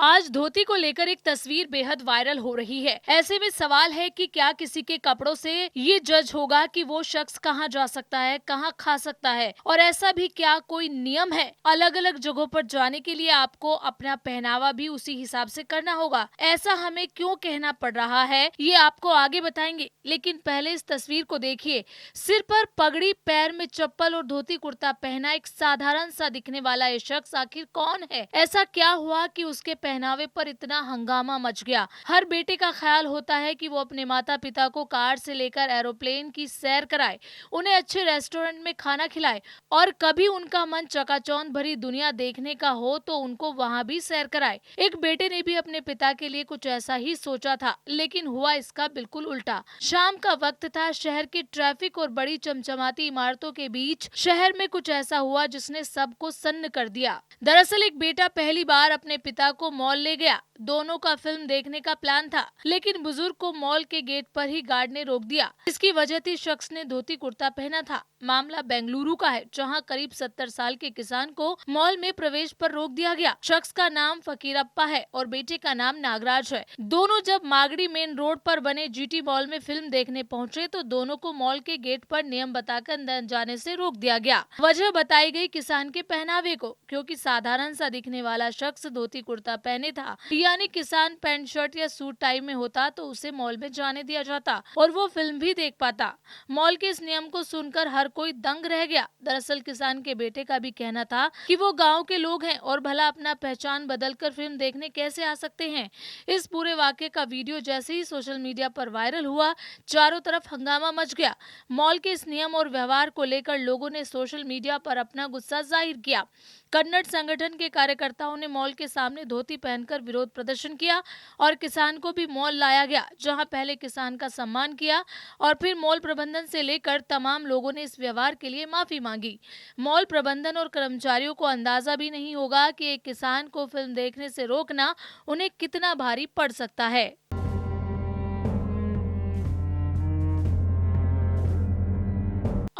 आज धोती को लेकर एक तस्वीर बेहद वायरल हो रही है। ऐसे में सवाल है कि क्या किसी के कपड़ों से ये जज होगा कि वो शख्स कहाँ जा सकता है, कहाँ खा सकता है, और ऐसा भी क्या कोई नियम है? अलग अलग जगहों पर जाने के लिए आपको अपना पहनावा भी उसी हिसाब से करना होगा। ऐसा हमें क्यों कहना पड़ रहा है, ये आपको आगे बताएंगे, लेकिन पहले इस तस्वीर को देखिए। सिर पर पगड़ी, पैर में चप्पल और धोती कुर्ता पहना एक साधारण सा दिखने वाला ये शख्स आखिर कौन है? ऐसा क्या हुआ कि उसके पहनावे पर इतना हंगामा मच गया? हर बेटे का ख्याल होता है कि वो अपने माता पिता को कार से लेकर एरोप्लेन की सैर कराए, उन्हें अच्छे रेस्टोरेंट में खाना खिलाए, और कभी उनका मन चकाचौंध भरी दुनिया देखने का हो तो उनको वहां भी सैर कराए। एक बेटे ने भी अपने पिता के लिए कुछ ऐसा ही सोचा था, लेकिन हुआ इसका बिल्कुल उल्टा। शाम का वक्त था, शहर की ट्रैफिक और बड़ी चमचमाती इमारतों के बीच शहर में कुछ ऐसा हुआ जिसने सबको सन्न कर दिया। दरअसल एक बेटा पहली बार अपने पिता को मॉल ले गया। दोनों का फिल्म देखने का प्लान था, लेकिन बुजुर्ग को मॉल के गेट पर ही गार्ड ने रोक दिया। इसकी वजह थी शख्स ने धोती कुर्ता पहना था। मामला बेंगलुरु का है, जहां करीब 70 साल के किसान को मॉल में प्रवेश पर रोक दिया गया। शख्स का नाम फकीरप्पा है और बेटे का नाम नागराज है। दोनों जब मागड़ी मेन रोड पर बने जीटी मॉल में फिल्म देखने पहुंचे तो दोनों को मॉल के गेट पर नियम बताकर अंदर जाने से रोक दिया गया। वजह बताई गई किसान के पहनावे को, क्योंकि साधारण सा दिखने वाला शख्स धोती कुर्ता पहने था। यानी किसान पैंट शर्ट या सूट टाई में होता तो उसे मॉल में जाने दिया जाता और वो फिल्म भी देख पाता। मॉल के इस नियम को सुनकर हर कोई दंग रह गया। दरअसल किसान के बेटे का भी कहना था कि वो गांव के लोग हैं और भला अपना पहचान बदलकर फिल्म देखने कैसे आ सकते हैं। इस पूरे वाकये का वीडियो जैसे ही सोशल मीडिया पर वायरल हुआ, चारों तरफ हंगामा मच गया। मॉल के इस नियम और व्यवहार को लेकर लोगों ने सोशल मीडिया पर अपना गुस्सा जाहिर किया। कन्नड़ संगठन के कार्यकर्ताओं ने मॉल के सामने धोती पहनकर विरोध प्रदर्शन किया और किसान को भी मॉल लाया गया, जहां पहले किसान का सम्मान किया और फिर मॉल प्रबंधन से लेकर तमाम लोगों ने इस व्यवहार के लिए माफी मांगी। मॉल प्रबंधन और कर्मचारियों को अंदाजा भी नहीं होगा कि एक किसान को फिल्म देखने से रोकना उन्हें कितना भारी पड़ सकता है।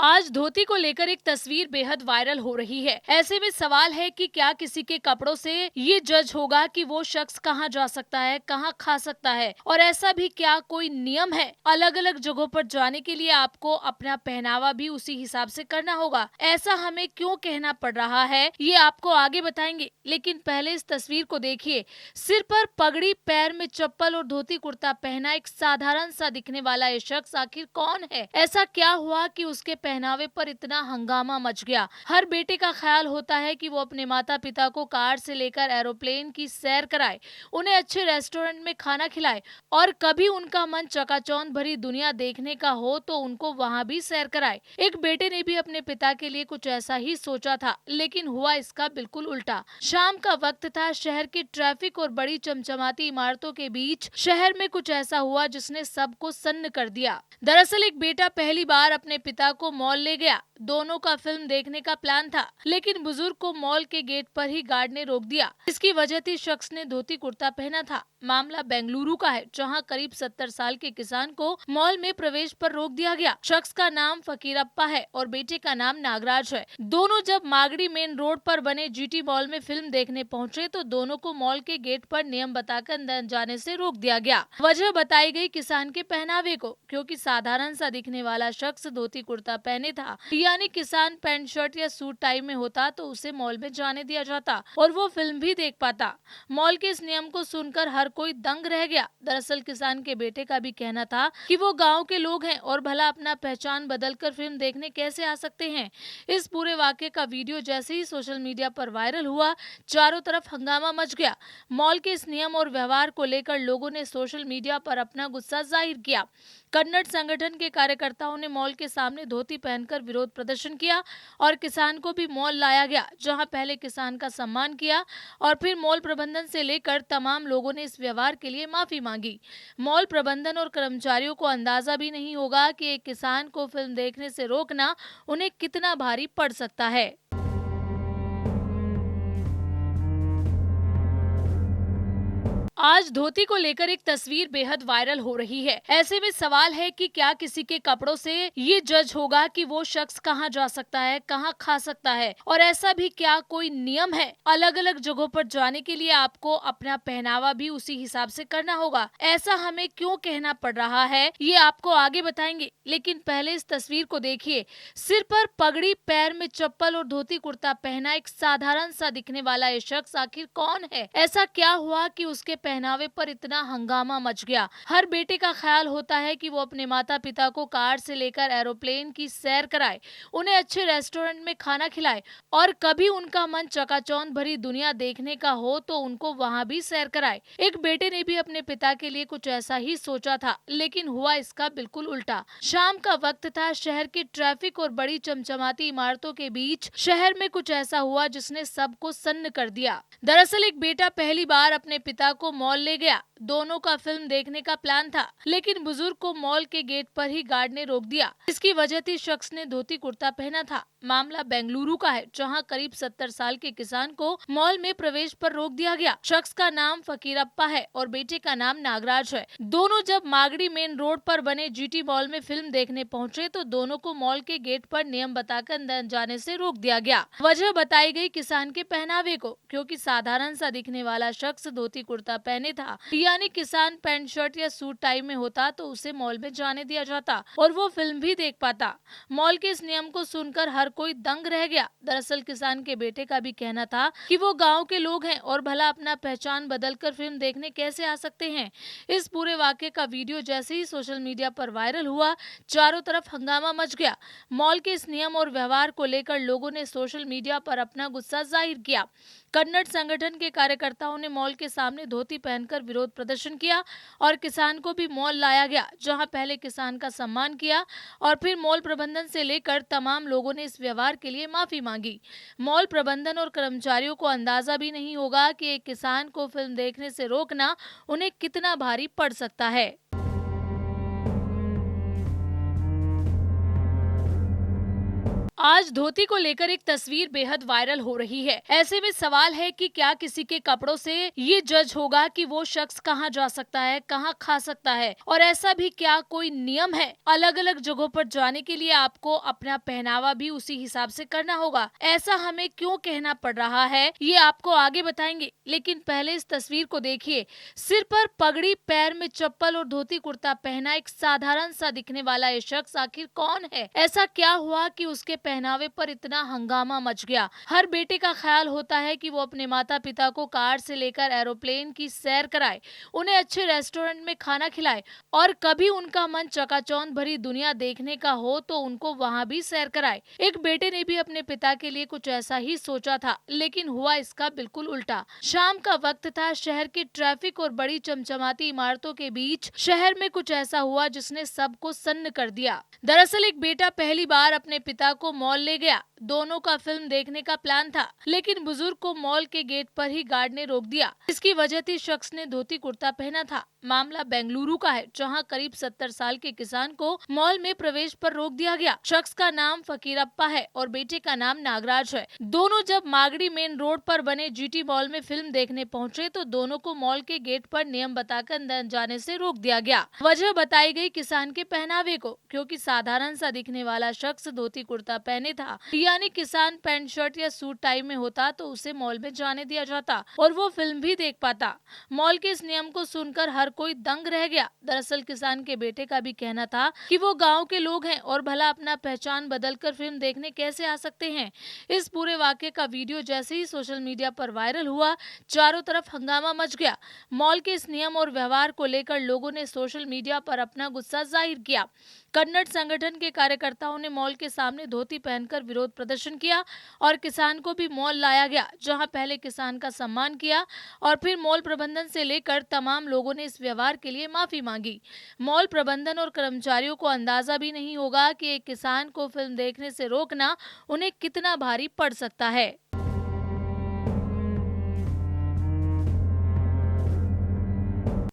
आज धोती को लेकर एक तस्वीर बेहद वायरल हो रही है। ऐसे में सवाल है कि क्या किसी के कपड़ों से ये जज होगा कि वो शख्स कहाँ जा सकता है, कहाँ खा सकता है, और ऐसा भी क्या कोई नियम है? अलग अलग जगहों पर जाने के लिए आपको अपना पहनावा भी उसी हिसाब से करना होगा। ऐसा हमें क्यों कहना पड़ रहा है, ये आपको आगे बताएंगे, लेकिन पहले इस तस्वीर को देखिए। सिर पर पगड़ी, पैर में चप्पल और धोती कुर्ता पहना एक साधारण सा दिखने वाला ये शख्स आखिर कौन है? ऐसा क्या हुआ कि उसके पहनावे पर इतना हंगामा मच गया? हर बेटे का ख्याल होता है कि वो अपने माता पिता को कार से लेकर एरोप्लेन की सैर कराए, उन्हें अच्छे रेस्टोरेंट में खाना खिलाए, और कभी उनका मन चकाचौंध भरी दुनिया देखने का हो तो उनको वहां भी सैर कराए। एक बेटे ने भी अपने पिता के लिए कुछ ऐसा ही सोचा था, लेकिन हुआ इसका बिल्कुल उल्टा। शाम का वक्त था, शहर की ट्रैफिक और बड़ी चमचमाती इमारतों के बीच शहर में कुछ ऐसा हुआ जिसने सबको सन्न कर दिया। दरअसल एक बेटा पहली बार अपने पिता को मॉल ले गया। दोनों का फिल्म देखने का प्लान था, लेकिन बुजुर्ग को मॉल के गेट पर ही गार्ड ने रोक दिया। इसकी वजह थी शख्स ने धोती कुर्ता पहना था। मामला बेंगलुरु का है, जहां करीब 70 साल के किसान को मॉल में प्रवेश पर रोक दिया गया। शख्स का नाम फकीरप्पा है और बेटे का नाम नागराज है। दोनों जब मागड़ी मेन रोड पर बने जीटी मॉल में फिल्म देखने पहुंचे तो दोनों को मॉल के गेट पर नियम बताकर अंदर जाने से रोक दिया गया। वजह बताई गई किसान के पहनावे को, क्योंकि साधारण सा दिखने वाला शख्स धोती कुर्ता पहने था। यानी किसान पैंट शर्ट या सूट टाई में होता तो उसे मॉल में जाने दिया जाता और वो फिल्म भी देख पाता। मॉल के इस नियम को सुनकर हर कोई दंग रह गया। दरअसल किसान के बेटे का भी कहना था कि वो गांव के लोग हैं और भला अपना पहचान बदलकर फिल्म देखने कैसे आ सकते हैं। इस पूरे वाकये का वीडियो जैसे ही सोशल मीडिया पर वायरल हुआ, चारों तरफ हंगामा मच गया। मॉल के इस नियम और व्यवहार को लेकर लोगों ने सोशल मीडिया पर अपना गुस्सा जाहिर किया। कन्नड़ संगठन के कार्यकर्ताओं ने मॉल के सामने धोती पहनकर विरोध प्रदर्शन किया और किसान को भी मॉल लाया गया, जहां पहले किसान का सम्मान किया और फिर मॉल प्रबंधन से लेकर तमाम लोगों ने इस व्यवहार के लिए माफी मांगी। मॉल प्रबंधन और कर्मचारियों को अंदाजा भी नहीं होगा कि एक किसान को फिल्म देखने से रोकना उन्हें कितना भारी पड़ सकता है। आज धोती को लेकर एक तस्वीर बेहद वायरल हो रही है। ऐसे में सवाल है कि क्या किसी के कपड़ों से ये जज होगा कि वो शख्स कहाँ जा सकता है, कहाँ खा सकता है, और ऐसा भी क्या कोई नियम है? अलग अलग जगहों पर जाने के लिए आपको अपना पहनावा भी उसी हिसाब से करना होगा। ऐसा हमें क्यों कहना पड़ रहा है, ये आपको आगे बताएंगे, लेकिन पहले इस तस्वीर को देखिए। सिर पर पगड़ी, पैर में चप्पल और धोती कुर्ता पहना एक साधारण सा दिखने वाला ये शख्स आखिर कौन है? ऐसा क्या हुआ कि उसके पहनावे पर इतना हंगामा मच गया? हर बेटे का ख्याल होता है कि वो अपने माता पिता को कार से लेकर एरोप्लेन की सैर कराए, उन्हें अच्छे रेस्टोरेंट में खाना खिलाए, और कभी उनका मन चकाचौंध भरी दुनिया देखने का हो तो उनको वहां भी सैर कराए। एक बेटे ने भी अपने पिता के लिए कुछ ऐसा ही सोचा था, लेकिन हुआ इसका बिल्कुल उल्टा। शाम का वक्त था, शहर की ट्रैफिक और बड़ी चमचमाती इमारतों के बीच शहर में कुछ ऐसा हुआ जिसने सबको सन्न कर दिया। दरअसल एक बेटा पहली बार अपने पिता को मॉल ले गया। दोनों का फिल्म देखने का प्लान था, लेकिन बुजुर्ग को मॉल के गेट पर ही गार्ड ने रोक दिया। इसकी वजह थी शख्स ने धोती कुर्ता पहना था। मामला बेंगलुरु का है, जहां करीब 70 साल के किसान को मॉल में प्रवेश पर रोक दिया गया। शख्स का नाम फकीरप्पा है और बेटे का नाम नागराज है। दोनों जब मागड़ी मेन रोड पर बने जीटी मॉल में फिल्म देखने पहुंचे तो दोनों को मॉल के गेट पर नियम बताकर अंदर जाने से रोक दिया गया। वजह बताई गई किसान के पहनावे को, क्योंकि साधारण सा दिखने वाला शख्स धोती कुर्ता पहने था। यानी किसान पैंट शर्ट या सूट टाई में होता तो उसे मॉल में जाने दिया जाता और वो फिल्म भी देख पाता। मॉल के इस नियम को सुनकर हर कोई दंग रह गया। दरअसल किसान के बेटे का भी कहना था कि वो गांव के लोग हैं और भला अपना पहचान बदलकर फिल्म देखने कैसे आ सकते हैं। इस पूरे वाकये का वीडियो जैसे ही सोशल मीडिया पर वायरल हुआ, चारों तरफ हंगामा मच गया। मॉल के इस नियम और व्यवहार को लेकर लोगों ने सोशल मीडिया पर अपना गुस्सा जाहिर किया। कन्नड़ संगठन के कार्यकर्ताओं ने मॉल के सामने धोती पहनकर विरोध प्रदर्शन किया और किसान को भी मॉल लाया गया, जहां पहले किसान का सम्मान किया और फिर मॉल प्रबंधन से लेकर तमाम लोगों ने इस व्यवहार के लिए माफी मांगी। मॉल प्रबंधन और कर्मचारियों को अंदाजा भी नहीं होगा कि एक किसान को फिल्म देखने से रोकना उन्हें कितना भारी पड़ सकता है। आज धोती को लेकर एक तस्वीर बेहद वायरल हो रही है। ऐसे में सवाल है कि क्या किसी के कपड़ों से ये जज होगा कि वो शख्स कहाँ जा सकता है, कहाँ खा सकता है, और ऐसा भी क्या कोई नियम है? अलग अलग जगहों पर जाने के लिए आपको अपना पहनावा भी उसी हिसाब से करना होगा। ऐसा हमें क्यों कहना पड़ रहा है, ये आपको आगे बताएंगे, लेकिन पहले इस तस्वीर को देखिए। सिर पर पगड़ी, पैर में चप्पल और धोती कुर्ता पहना एक साधारण सा दिखने वाला ये शख्स आखिर कौन है? ऐसा क्या हुआ कि उसके पहनावे पर इतना हंगामा मच गया? हर बेटे का ख्याल होता है कि वो अपने माता पिता को कार से लेकर एरोप्लेन की सैर कराए, उन्हें अच्छे रेस्टोरेंट में खाना खिलाए, और कभी उनका मन चकाचौंध भरी दुनिया देखने का हो तो उनको वहां भी सैर कराए। एक बेटे ने भी अपने पिता के लिए कुछ ऐसा ही सोचा था, लेकिन हुआ इसका बिल्कुल उल्टा। शाम का वक्त था, शहर की ट्रैफिक और बड़ी चमचमाती इमारतों के बीच शहर में कुछ ऐसा हुआ जिसने सबको सन्न कर दिया। दरअसल एक बेटा पहली बार अपने पिता को मॉल ले गया। दोनों का फिल्म देखने का प्लान था, लेकिन बुजुर्ग को मॉल के गेट पर ही गार्ड ने रोक दिया। इसकी वजह थी शख्स ने धोती कुर्ता पहना था। मामला बेंगलुरु का है, जहां करीब 70 साल के किसान को मॉल में प्रवेश पर रोक दिया गया। शख्स का नाम फकीरप्पा है और बेटे का नाम नागराज है। दोनों जब मागड़ी मेन रोड पर बने जीटी मॉल में फिल्म देखने पहुंचे तो दोनों को मॉल के गेट पर नियम बताकर अंदर जाने से रोक दिया गया। वजह बताई गई किसान के पहनावे को, क्योंकि साधारण सा दिखने वाला शख्स धोती कुर्ता पहने था। यानी किसान पैंट शर्ट या सूट टाई में होता तो उसे मॉल में जाने दिया जाता और वो फिल्म भी देख पाता। मॉल के इस नियम को सुनकर हर कोई दंग रह गया। दरअसल किसान के बेटे का भी कहना था कि वो गांव के लोग हैं और भला अपना पहचान बदलकर फिल्म देखने कैसे आ सकते हैं। इस पूरे वाकये का वीडियो जैसे ही सोशल मीडिया पर वायरल हुआ, चारों तरफ हंगामा मच गया। मॉल के इस नियम और व्यवहार को लेकर लोगों ने सोशल मीडिया पर अपना गुस्सा जाहिर किया। कन्नड़ संगठन के कार्यकर्ताओं ने मॉल के सामने धोती पहनकर विरोध प्रदर्शन किया और किसान को भी मॉल लाया गया, जहां पहले किसान का सम्मान किया और फिर मॉल प्रबंधन से लेकर तमाम लोगों ने इस व्यवहार के लिए माफी मांगी। मॉल प्रबंधन और कर्मचारियों को अंदाजा भी नहीं होगा कि एक किसान को फिल्म देखने से रोकना उन्हें कितना भारी पड़ सकता है।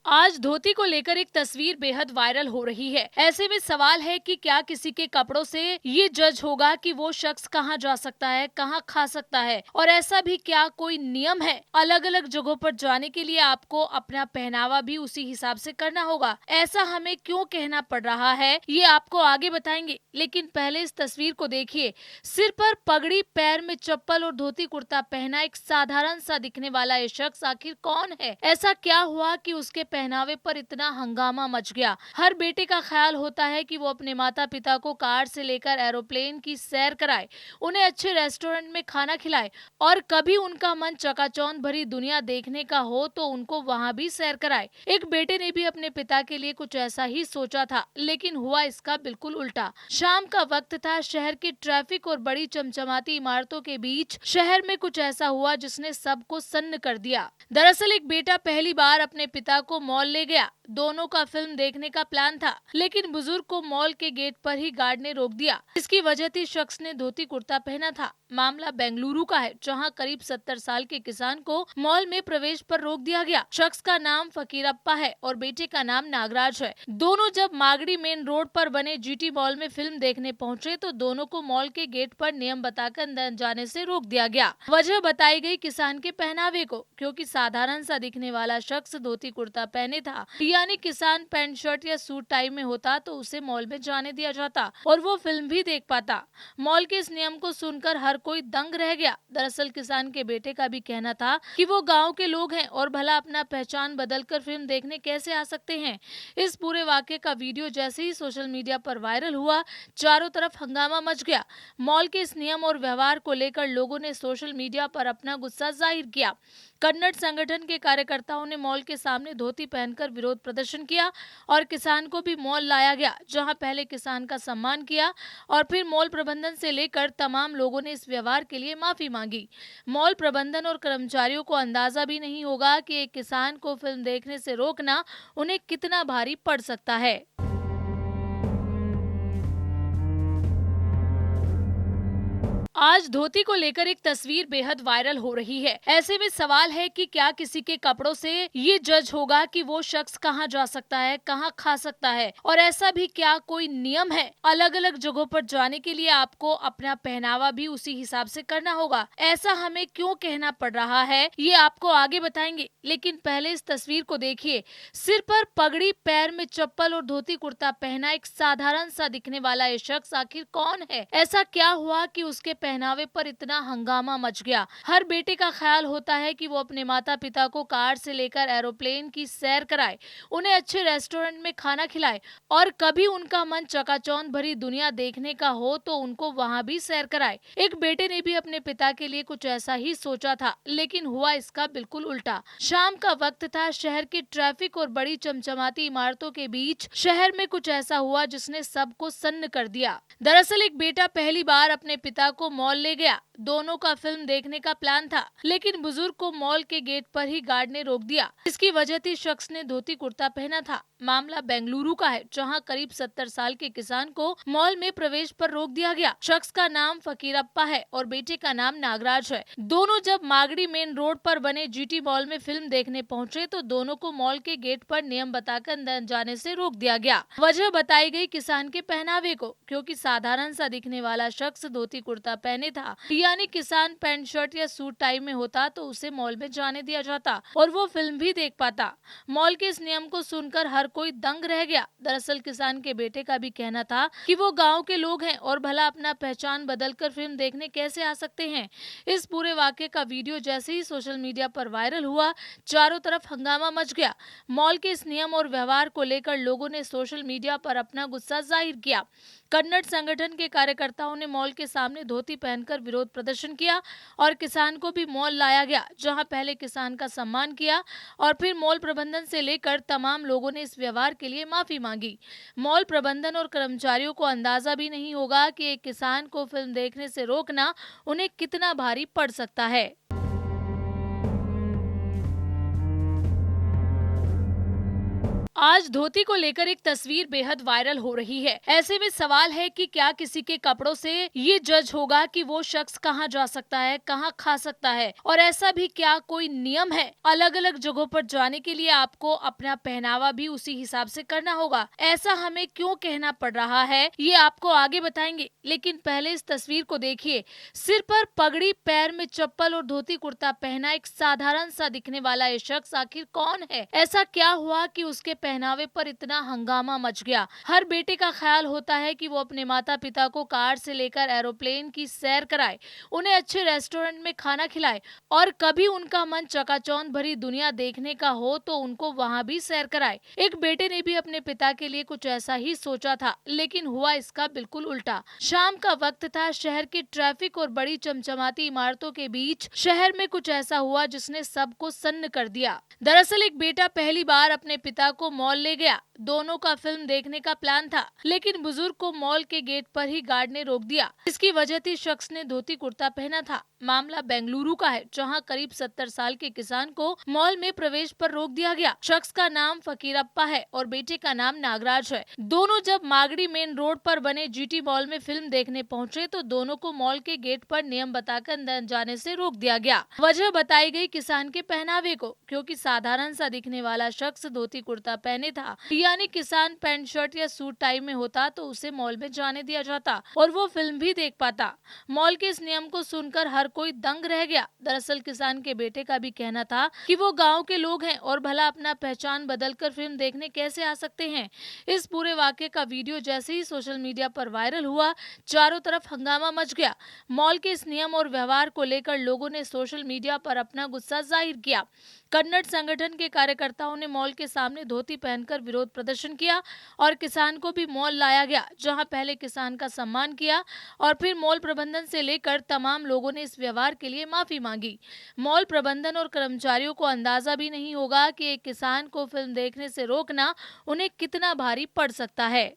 आज धोती को लेकर एक तस्वीर बेहद वायरल हो रही है। ऐसे में सवाल है कि क्या किसी के कपड़ों से ये जज होगा कि वो शख्स कहाँ जा सकता है, कहाँ खा सकता है, और ऐसा भी क्या कोई नियम है? अलग अलग जगहों पर जाने के लिए आपको अपना पहनावा भी उसी हिसाब से करना होगा। ऐसा हमें क्यों कहना पड़ रहा है, ये आपको आगे बताएंगे, लेकिन पहले इस तस्वीर को देखिए। सिर पर पगड़ी, पैर में चप्पल और धोती कुर्ता पहना एक साधारण सा दिखने वाला ये शख्स आखिर कौन है? ऐसा क्या हुआ कि उसके पहनावे पर इतना हंगामा मच गया? हर बेटे का ख्याल होता है कि वो अपने माता पिता को कार से लेकर एरोप्लेन की सैर कराए, उन्हें अच्छे रेस्टोरेंट में खाना खिलाए, और कभी उनका मन चकाचौंध भरी दुनिया देखने का हो तो उनको वहां भी सैर कराए। एक बेटे ने भी अपने पिता के लिए कुछ ऐसा ही सोचा था, लेकिन हुआ इसका बिल्कुल उल्टा। शाम का वक्त था, शहर की ट्रैफिक और बड़ी चमचमाती इमारतों के बीच शहर में कुछ ऐसा हुआ जिसने सबको सन्न कर दिया। दरअसल एक बेटा पहली बार अपने पिता को मॉल ले गया। दोनों का फिल्म देखने का प्लान था, लेकिन बुजुर्ग को मॉल के गेट पर ही गार्ड ने रोक दिया। इसकी वजह थी शख्स ने धोती कुर्ता पहना था। मामला बेंगलुरु का है, जहां करीब 70 साल के किसान को मॉल में प्रवेश पर रोक दिया गया। शख्स का नाम फकीरप्पा है और बेटे का नाम नागराज है। दोनों जब मागड़ी मेन रोड पर बने जीटी मॉल में फिल्म देखने पहुंचे तो दोनों को मॉल के गेट पर नियम बताकर अंदर जाने से रोक दिया गया। वजह बताई गई किसान के पहनावे को, क्योंकि साधारण सा दिखने वाला शख्स धोती कुर्ता पहने था। यानी किसान पैंट शर्ट या सूट टाई में होता तो उसे मॉल में जाने दिया जाता और वो फिल्म भी देख पाता। मॉल के इस नियम को सुनकर हर कोई दंग रह गया। दरअसल किसान के बेटे का भी कहना था कि वो गांव के लोग हैं और भला अपना पहचान बदलकर फिल्म देखने कैसे आ सकते हैं। इस पूरे वाकये का वीडियो जैसे ही सोशल मीडिया पर वायरल हुआ, चारों तरफ हंगामा मच गया। मॉल के इस नियम और व्यवहार को लेकर लोगों ने सोशल मीडिया पर अपना गुस्सा जाहिर किया। कन्नड़ संगठन के कार्यकर्ताओं ने मॉल के सामने धोती पहनकर विरोध प्रदर्शन किया और किसान को भी मॉल लाया गया, जहां पहले किसान का सम्मान किया और फिर मॉल प्रबंधन से लेकर तमाम लोगों ने इस व्यवहार के लिए माफी मांगी। मॉल प्रबंधन और कर्मचारियों को अंदाजा भी नहीं होगा कि एक किसान को फिल्म देखने से रोकना उन्हें कितना भारी पड़ सकता है। आज धोती को लेकर एक तस्वीर बेहद वायरल हो रही है। ऐसे में सवाल है कि क्या किसी के कपड़ों से ये जज होगा कि वो शख्स कहाँ जा सकता है, कहाँ खा सकता है, और ऐसा भी क्या कोई नियम है? अलग अलग जगहों पर जाने के लिए आपको अपना पहनावा भी उसी हिसाब से करना होगा। ऐसा हमें क्यों कहना पड़ रहा है, ये आपको आगे बताएंगे, लेकिन पहले इस तस्वीर को देखिए। सिर पर पगड़ी, पैर में चप्पल और धोती कुर्ता पहना एक साधारण सा दिखने वाला ये शख्स आखिर कौन है? ऐसा क्या हुआ कि उसके पहनावे पर इतना हंगामा मच गया? हर बेटे का ख्याल होता है कि वो अपने माता पिता को कार से लेकर एरोप्लेन की सैर कराए, उन्हें अच्छे रेस्टोरेंट में खाना खिलाए, और कभी उनका मन चकाचौंध भरी दुनिया देखने का हो तो उनको वहां भी सैर कराए। एक बेटे ने भी अपने पिता के लिए कुछ ऐसा ही सोचा था, लेकिन हुआ इसका बिल्कुल उल्टा। शाम का वक्त था, शहर की ट्रैफिक और बड़ी चमचमाती इमारतों के बीच शहर में कुछ ऐसा हुआ जिसने सबको सन्न कर दिया। दरअसल एक बेटा पहली बार अपने पिता को मॉल ले गया। दोनों का फिल्म देखने का प्लान था, लेकिन बुजुर्ग को मॉल के गेट पर ही गार्ड ने रोक दिया। इसकी वजह थी शख्स ने धोती कुर्ता पहना था। मामला बेंगलुरु का है, जहां करीब 70 साल के किसान को मॉल में प्रवेश पर रोक दिया गया। शख्स का नाम फकीरप्पा है और बेटे का नाम नागराज है। दोनों जब मागड़ी मेन रोड पर बने जीटी मॉल में फिल्म देखने पहुंचे तो दोनों को मॉल के गेट पर नियम बताकर अंदर जाने से रोक दिया गया। वजह बताई गई किसान के पहनावे को, क्योंकि साधारण सा दिखने वाला शख्स धोती कुर्ता पहने था। यानी किसान पैंट शर्ट या सूट टाई में होता तो उसे मॉल में जाने दिया जाता और वो फिल्म भी देख पाता। मॉल के इस नियम को सुनकर हर कोई दंग रह गया। दरअसल किसान के बेटे का भी कहना था कि वो गांव के लोग हैं और भला अपना पहचान बदलकर फिल्म देखने कैसे आ सकते हैं। इस पूरे वाकये का वीडियो जैसे ही सोशल मीडिया पर वायरल हुआ, चारों तरफ हंगामा मच गया। मॉल के इस नियम और व्यवहार को लेकर लोगों ने सोशल मीडिया पर अपना गुस्सा जाहिर किया। कन्नड़ संगठन के कार्यकर्ताओं ने मॉल के सामने धोती पहनकर विरोध प्रदर्शन किया और किसान को भी मॉल लाया गया, जहां पहले किसान का सम्मान किया और फिर मॉल प्रबंधन से लेकर तमाम लोगों ने इस व्यवहार के लिए माफी मांगी। मॉल प्रबंधन और कर्मचारियों को अंदाजा भी नहीं होगा कि एक किसान को फिल्म देखने से रोकना उन्हें कितना भारी पड़ सकता है। आज धोती को लेकर एक तस्वीर बेहद वायरल हो रही है। ऐसे में सवाल है कि क्या किसी के कपड़ों से ये जज होगा कि वो शख्स कहाँ जा सकता है, कहाँ खा सकता है, और ऐसा भी क्या कोई नियम है? अलग अलग जगहों पर जाने के लिए आपको अपना पहनावा भी उसी हिसाब से करना होगा। ऐसा हमें क्यों कहना पड़ रहा है, ये आपको आगे बताएंगे, लेकिन पहले इस तस्वीर को देखिए। सिर पर पगड़ी, पैर में चप्पल और धोती कुर्ता पहना एक साधारण सा दिखने वाला ये शख्स आखिर कौन है? ऐसा क्या हुआ कि उसके पहनावे पर इतना हंगामा मच गया? हर बेटे का ख्याल होता है कि वो अपने माता पिता को कार से लेकर एरोप्लेन की सैर कराए, उन्हें अच्छे रेस्टोरेंट में खाना खिलाए, और कभी उनका मन चकाचौंध भरी दुनिया देखने का हो तो उनको वहां भी सैर कराए। एक बेटे ने भी अपने पिता के लिए कुछ ऐसा ही सोचा था, लेकिन हुआ इसका बिल्कुल उल्टा। शाम का वक्त था, शहर की ट्रैफिक और बड़ी चमचमाती इमारतों के बीच शहर में कुछ ऐसा हुआ जिसने सबको सन्न कर दिया। दरअसल एक बेटा पहली बार अपने पिता को मॉल ले गया। दोनों का फिल्म देखने का प्लान था, लेकिन बुजुर्ग को मॉल के गेट पर ही गार्ड ने रोक दिया। इसकी वजह थी शख्स ने धोती कुर्ता पहना था। मामला बेंगलुरु का है, जहां करीब 70 साल के किसान को मॉल में प्रवेश पर रोक दिया गया। शख्स का नाम फकीरप्पा है और बेटे का नाम नागराज है। दोनों जब मागड़ी मेन रोड पर बने जीटी मॉल में फिल्म देखने पहुंचे तो दोनों को मॉल के गेट पर नियम बताकर अंदर जाने से रोक दिया गया। वजह बताई गई किसान के पहनावे को, क्योंकि साधारण सा दिखने वाला शख्स धोती कुर्ता पहने था। यानी किसान पैंट शर्ट या सूट टाई में होता तो उसे मॉल में जाने दिया जाता और वो फिल्म भी देख पाता। मॉल के इस नियम को सुनकर हर कोई दंग रह गया। दरअसल किसान के बेटे का भी कहना था कि वो गांव के लोग हैं और भला अपना पहचान बदलकर फिल्म देखने कैसे आ सकते हैं। इस पूरे वाकये का वीडियो जैसे ही सोशल मीडिया पर वायरल हुआ, चारों तरफ हंगामा मच गया। मॉल के इस नियम और व्यवहार को लेकर लोगों ने सोशल मीडिया पर अपना गुस्सा जाहिर किया। कन्नड़ संगठन के कार्यकर्ताओं ने मॉल के सामने धोती पहनकर विरोध प्रदर्शन किया और किसान को भी मॉल लाया गया, जहां पहले किसान का सम्मान किया और फिर मॉल प्रबंधन से लेकर तमाम लोगों ने इस व्यवहार के लिए माफी मांगी। मॉल प्रबंधन और कर्मचारियों को अंदाजा भी नहीं होगा कि एक किसान को फिल्म देखने से रोकना उन्हें कितना भारी पड़ सकता है।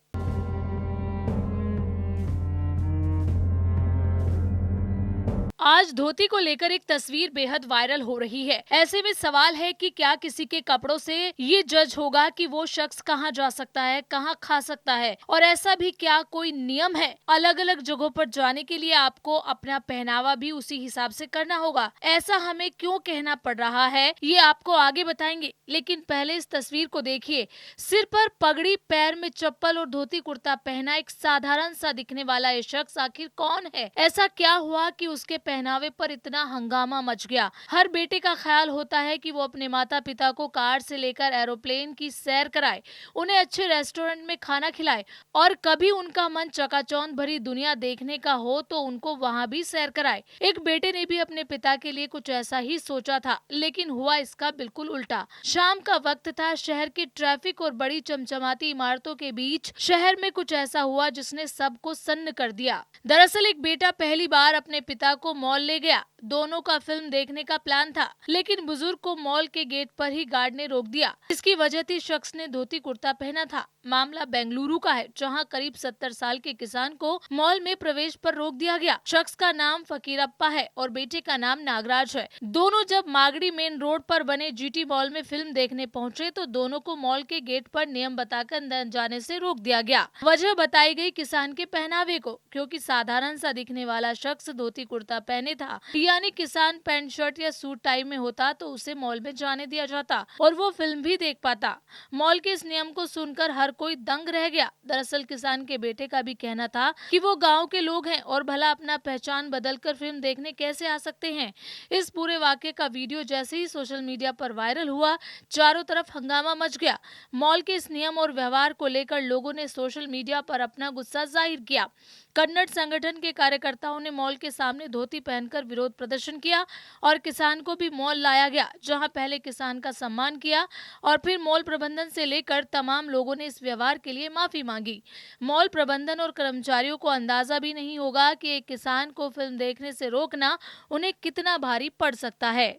आज धोती को लेकर एक तस्वीर बेहद वायरल हो रही है। ऐसे में सवाल है कि क्या किसी के कपड़ों से ये जज होगा कि वो शख्स कहाँ जा सकता है, कहाँ खा सकता है, और ऐसा भी क्या कोई नियम है? अलग अलग जगहों पर जाने के लिए आपको अपना पहनावा भी उसी हिसाब से करना होगा। ऐसा हमें क्यों कहना पड़ रहा है, ये आपको आगे बताएंगे, लेकिन पहले इस तस्वीर को देखिए। सिर पर पगड़ी, पैर में चप्पल और धोती कुर्ता पहना एक साधारण सा दिखने वाला ये शख्स आखिर कौन है? ऐसा क्या हुआ कि उसके पहनावे पर इतना हंगामा मच गया? हर बेटे का ख्याल होता है कि वो अपने माता पिता को कार से लेकर एरोप्लेन की सैर कराए, उन्हें अच्छे रेस्टोरेंट में खाना खिलाए, और कभी उनका मन चकाचौंध भरी दुनिया देखने का हो तो उनको वहां भी सैर कराए। एक बेटे ने भी अपने पिता के लिए कुछ ऐसा ही सोचा था, लेकिन हुआ इसका बिल्कुल उल्टा। शाम का वक्त था, शहर की ट्रैफिक और बड़ी चमचमाती इमारतों के बीच शहर में कुछ ऐसा हुआ जिसने सबको सन्न कर दिया। दरअसल एक बेटा पहली बार अपने पिता को मॉल ले गया। दोनों का फिल्म देखने का प्लान था, लेकिन बुजुर्ग को मॉल के गेट पर ही गार्ड ने रोक दिया। इसकी वजह थी शख्स ने धोती कुर्ता पहना था। मामला बेंगलुरु का है, जहां करीब 70 साल के किसान को मॉल में प्रवेश पर रोक दिया गया। शख्स का नाम फकीरप्पा है और बेटे का नाम नागराज है। दोनों जब मागड़ी मेन रोड पर बने जीटी मॉल में फिल्म देखने पहुंचे तो दोनों को मॉल के गेट पर नियम बताकर अंदर जाने से रोक दिया गया। वजह बताई गई किसान के पहनावे को, क्योंकि साधारण सा दिखने वाला शख्स धोती कुर्ता पहने था। यानी किसान पैंट शर्ट या सूट टाई में होता तो उसे मॉल में जाने दिया जाता और वो फिल्म भी देख पाता। मॉल के इस नियम को सुनकर हर कोई दंग रह गया। दरअसल किसान के बेटे का भी कहना था कि वो गांव के लोग हैं और भला अपना पहचान बदलकर फिल्म देखने कैसे आ सकते हैं। इस पूरे वाकये का वीडियो जैसे ही सोशल मीडिया पर वायरल हुआ, चारों तरफ हंगामा मच गया। मॉल के इस नियम और व्यवहार को लेकर लोगों ने सोशल मीडिया पर अपना गुस्सा जाहिर किया। कन्नड़ संगठन के कार्यकर्ताओं ने मॉल के सामने धोती पहनकर विरोध प्रदर्शन किया और किसान को भी मॉल लाया गया, जहां पहले किसान का सम्मान किया और फिर मॉल प्रबंधन से लेकर तमाम लोगों ने इस व्यवहार के लिए माफी मांगी। मॉल प्रबंधन और कर्मचारियों को अंदाजा भी नहीं होगा कि एक किसान को फिल्म देखने से रोकना उन्हें कितना भारी पड़ सकता है।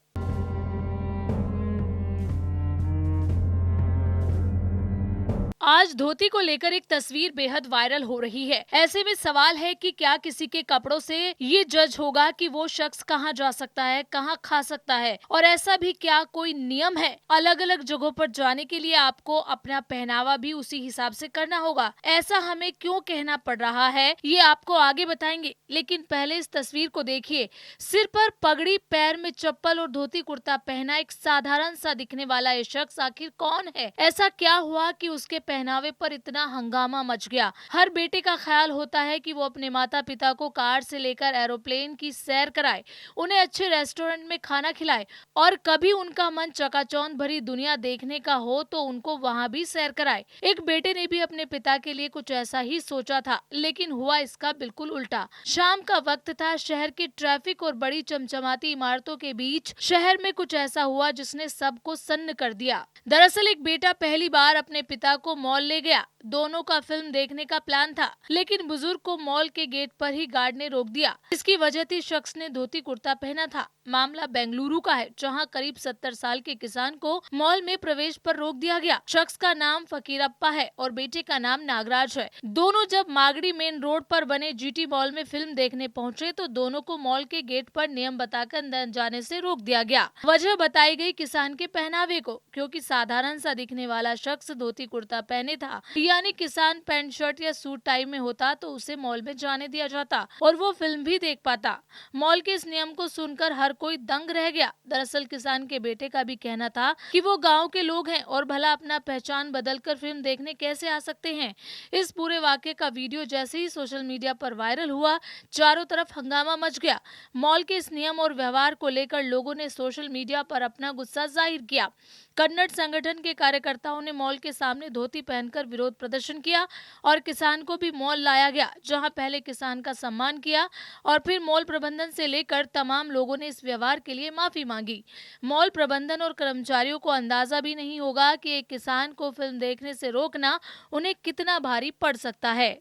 आज धोती को लेकर एक तस्वीर बेहद वायरल हो रही है। ऐसे में सवाल है कि क्या किसी के कपड़ों से ये जज होगा कि वो शख्स कहाँ जा सकता है, कहाँ खा सकता है, और ऐसा भी क्या कोई नियम है? अलग अलग जगहों पर जाने के लिए आपको अपना पहनावा भी उसी हिसाब से करना होगा। ऐसा हमें क्यों कहना पड़ रहा है, ये आपको आगे बताएंगे, लेकिन पहले इस तस्वीर को देखिए। सिर पर पगड़ी, पैर में चप्पल और धोती कुर्ता पहना एक साधारण सा दिखने वाला ये शख्स आखिर कौन है? ऐसा क्या हुआ कि उसके पहनावे पर इतना हंगामा मच गया? हर बेटे का ख्याल होता है कि वो अपने माता पिता को कार से लेकर एरोप्लेन की सैर कराए, उन्हें अच्छे रेस्टोरेंट में खाना खिलाए, और कभी उनका मन चकाचौंध भरी दुनिया देखने का हो तो उनको वहां भी सैर कराए। एक बेटे ने भी अपने पिता के लिए कुछ ऐसा ही सोचा था, लेकिन हुआ इसका बिल्कुल उल्टा। शाम का वक्त था, शहर के ट्रैफिक और बड़ी चमचमाती इमारतों के बीच शहर में कुछ ऐसा हुआ जिसने सबको सन्न कर दिया। दरअसल एक बेटा पहली बार अपने पिता को मॉल ले गया। दोनों का फिल्म देखने का प्लान था, लेकिन बुजुर्ग को मॉल के गेट पर ही गार्ड ने रोक दिया। इसकी वजह थी शख्स ने धोती कुर्ता पहना था। मामला बेंगलुरु का है, जहां करीब 70 साल के किसान को मॉल में प्रवेश पर रोक दिया गया। शख्स का नाम फकीरप्पा है और बेटे का नाम नागराज है। दोनों जब मागड़ी मेन रोड पर बने जीटी मॉल में फिल्म देखने पहुंचे तो दोनों को मॉल के गेट पर नियम बताकर अंदर जाने से रोक दिया गया। वजह बताई गई किसान के पहनावे को, क्योंकि साधारण सा दिखने वाला शख्स धोती कुर्ता पहने था। यानी किसान पैंट शर्ट या सूट टाई में होता तो उसे मॉल में जाने दिया जाता और वो फिल्म भी देख पाता। मॉल के इस नियम को सुनकर हर कोई दंग रह गया। दरअसल किसान के बेटे का भी कहना था कि वो गांव के लोग हैं और भला अपना पहचान बदलकर फिल्म देखने कैसे आ सकते हैं। इस पूरे वाकये का वीडियो जैसे ही सोशल मीडिया पर वायरल हुआ, चारों तरफ हंगामा मच गया। मॉल के इस नियम और व्यवहार को लेकर लोगों ने सोशल मीडिया पर अपना गुस्सा जाहिर किया। कन्नड़ संगठन के कार्यकर्ताओं ने मॉल के सामने धोती पहनकर विरोध प्रदर्शन किया और किसान को भी मॉल लाया गया, जहां पहले किसान का सम्मान किया और फिर मॉल प्रबंधन से लेकर तमाम लोगों ने इस व्यवहार के लिए माफी मांगी। मॉल प्रबंधन और कर्मचारियों को अंदाजा भी नहीं होगा कि एक किसान को फिल्म देखने से रोकना उन्हें कितना भारी पड़ सकता है।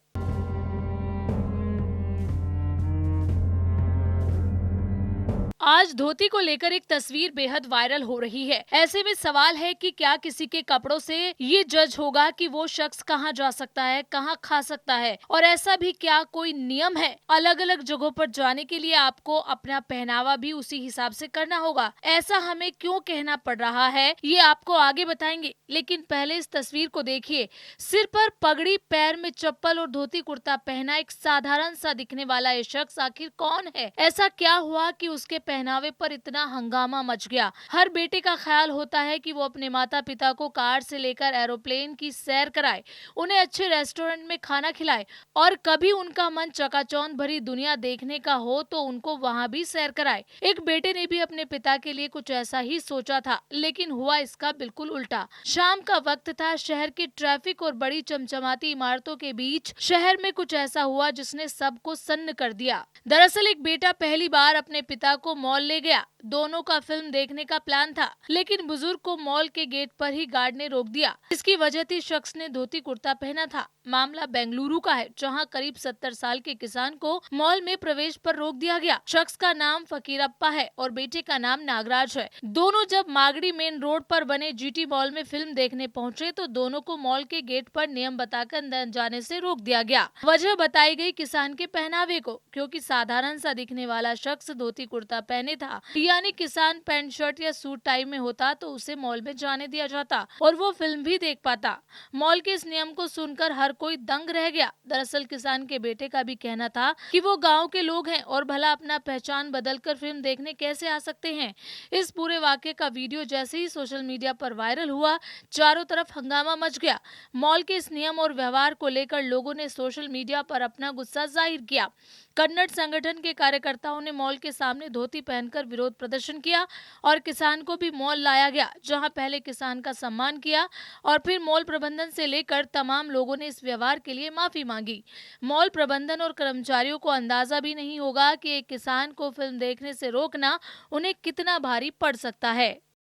आज धोती को लेकर एक तस्वीर बेहद वायरल हो रही है। ऐसे में सवाल है कि क्या किसी के कपड़ों से ये जज होगा कि वो शख्स कहाँ जा सकता है, कहाँ खा सकता है, और ऐसा भी क्या कोई नियम है? अलग अलग जगहों पर जाने के लिए आपको अपना पहनावा भी उसी हिसाब से करना होगा। ऐसा हमें क्यों कहना पड़ रहा है, ये आपको आगे बताएंगे, लेकिन पहले इस तस्वीर को देखिए। सिर पर पगड़ी, पैर में चप्पल और धोती कुर्ता पहना एक साधारण सा दिखने वाला ये शख्स आखिर कौन है? ऐसा क्या हुआ कि उसके पहनावे पर इतना हंगामा मच गया? हर बेटे का ख्याल होता है कि वो अपने माता पिता को कार से लेकर एरोप्लेन की सैर कराए, उन्हें अच्छे रेस्टोरेंट में खाना खिलाए, और कभी उनका मन चकाचौंध भरी दुनिया देखने का हो तो उनको वहां भी सैर कराए। एक बेटे ने भी अपने पिता के लिए कुछ ऐसा ही सोचा था, लेकिन हुआ इसका बिल्कुल उल्टा। शाम का वक्त था, शहर के ट्रैफिक और बड़ी चमचमाती इमारतों के बीच शहर में कुछ ऐसा हुआ जिसने सबको सन्न कर दिया। दरअसल एक बेटा पहली बार अपने पिता को मॉल ले गया। दोनों का फिल्म देखने का प्लान था, लेकिन बुजुर्ग को मॉल के गेट पर ही गार्ड ने रोक दिया। इसकी वजह थी शख्स ने धोती कुर्ता पहना था। मामला बेंगलुरु का है, जहां करीब 70 साल के किसान को मॉल में प्रवेश पर रोक दिया गया। शख्स का नाम फकीरप्पा है और बेटे का नाम नागराज है। दोनों जब मागड़ी मेन रोड पर बने जीटी मॉल में फिल्म देखने पहुंचे तो दोनों को मॉल के गेट पर नियम बताकर अंदर जाने से रोक दिया गया। वजह बताई गई किसान के पहनावे को, क्योंकि साधारण सा दिखने वाला शख्स धोती कुर्ता पहने था। यानी किसान पैंट शर्ट या सूट टाई में होता तो उसे मॉल में जाने दिया जाता और वो फिल्म भी देख पाता। मॉल के इस नियम को सुनकर हर कोई दंग रह गया। दरअसल किसान के बेटे का भी कहना था कि वो गांव के लोग हैं और भला अपना पहचान बदलकर फिल्म देखने कैसे आ सकते हैं। इस पूरे वाकये का वीडियो जैसे ही सोशल मीडिया पर वायरल हुआ, चारों तरफ हंगामा मच गया। मॉल के इस नियम और व्यवहार को लेकर लोगों ने सोशल मीडिया पर अपना गुस्सा जाहिर किया। कन्नड़ संगठन के कार्यकर्ताओं ने मॉल के सामने धोती पहनकर विरोध प्रदर्शन किया और किसान को भी मॉल लाया गया, जहां पहले किसान का सम्मान किया और फिर मॉल प्रबंधन से लेकर तमाम लोगों ने इस व्यवहार के लिए माफी मांगी। मॉल प्रबंधन और कर्मचारियों को अंदाजा भी नहीं होगा कि एक किसान को फिल्म देखने से रोकना उन्हें कितना भारी पड़ सकता है।